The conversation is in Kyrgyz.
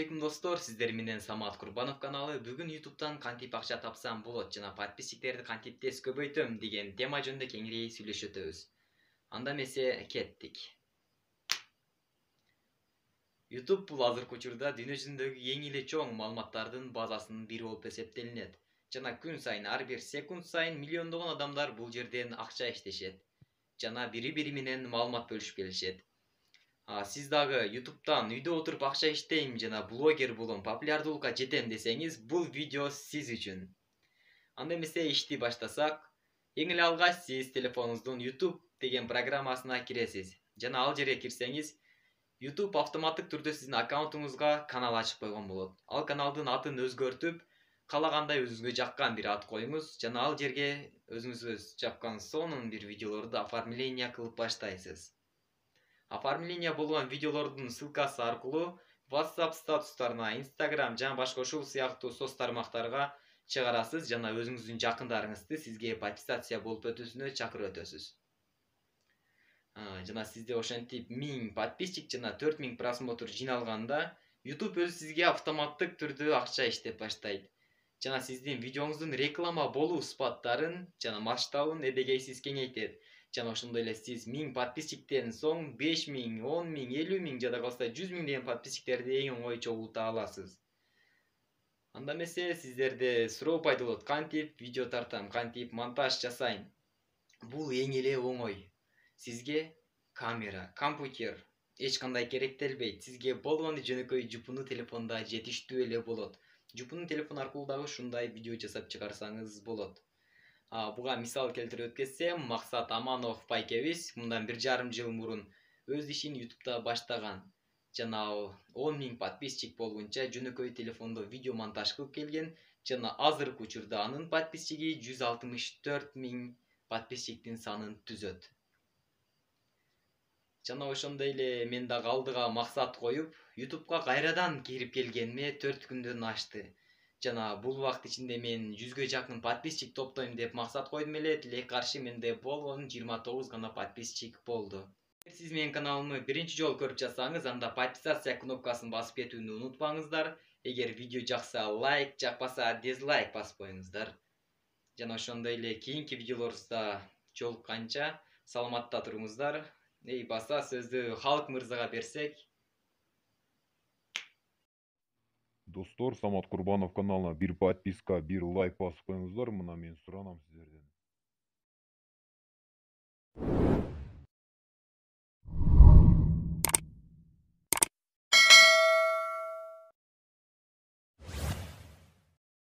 алейкум достор, сиздер менен Самат Курбанов каналы. Бүгүн YouTube'дан кантип акча тапсам болот жана подписчиктерди кантип тез көбөйтөм деген тема жөнүндө кеңири сүйлөшөтөбүз. Анда эмесе кеттик. YouTube бул азыркы учурда дүйнө жүзүндөгү эң эле чоң маалыматтардын базасынын бири болуп эсептелинет. Жана күн сайын, ар бир секунд сайын миллиондогон адамдар бул жерден акча иштешет. Жана бири-бири менен маалымат бөлүшүп келишет. Сиз дагы YouTube'дан үйдө отуруп акча иштейм жана блогер болом, популярдуулукка жетем десеңиз, бул видео сиз үчүн. Анда эмесе ишти баштасак. Эң эле алгач сиз телефонуңуздун YouTube деген программасына киресиз. Жана ал жерге кирсеңиз, YouTube автоматтык түрдө сиздин аккаунтуңузга канал ачып койгон болот. Ал каналдын атын өзгөртүп, каалагандай өзүңүзгө жаккан бир ат коюңуз жана ал жерге өзүңүзгө жаккан сонун бир видеолорду оформление кылып баштайсыз. Оформление болгон видеолордун ссылкасы аркылуу WhatsApp статустарына, Instagram жана башка ушул сыяктуу соц тармактарга чыгарасыз жана өзүңүздүн жакындарыңызды сизге подписация болуп өтүүсүнө чакырып өтөсүз. Жана сизде ошентип 1000 подписчик жана 4000 просмотр жиналганда, YouTube өзү сизге автоматтык түрдө акча иштеп баштайт. Жана сиздин видеоңуздун реклама болуу спаттарын жана масштабын эбегейсиз кеңейтет. Жана ошондой эле сиз 1000 подписчиктен соң 5000, 10000, 50000 жада калса 100 000 деген подписчиктерди эң оңой чогулта аласыз. Анда эмесе сиздерде суроо пайда болот: кантип видео тартам, кантип монтаж жасайм? Бул эң эле оңой. Сизге камера, компьютер эч кандай керектелбейт. Сизге болгону жөнөкөй жупуну телефонда жетиштүү эле болот. Жупуну телефон аркылуу дагы ушундай видео жасап чыгарсаңыз болот. Буга мисал келтирип өткөзсөм, Максат Аманов байкебиз мындан 1,5 жыл мурун өз ишин YouTube'да баштаган. Жана 10 000 подписчик болгунча жөнөкөй телефондо видео монтаж кылып келген. Жана азыркы учурда анын подписчиги 164 000 подписчиктин санын түзөт. Жана ошондой эле мен дагы алдыга максат коюп, YouTube'га кайрадан кирип келгениме 4 күндөн ашты. Жана бул убакыт ичинде мен 100гө жакын подписчик топтойм деп максат койдум эле. Тилек каршы менде болгон 29 гана подписчик болду. Эгер сиз менин каналымды биринчи жолу көрүп жатсаңыз, анда подписация кнопкасын басып кетүүнү унутпаңыздар. Эгер видео жакса лайк, жакпаса дизлайк басып коюңуздар. Жана ошондой эле кийинки видеолорубузда жолукканча саламатта туруңуздар. Баса сөздү Халык мырзага берсек. Достор, Самат Курбанов каналына бир подписка, бир лайк басып коюңуздар, мына мен суранам сиздерден.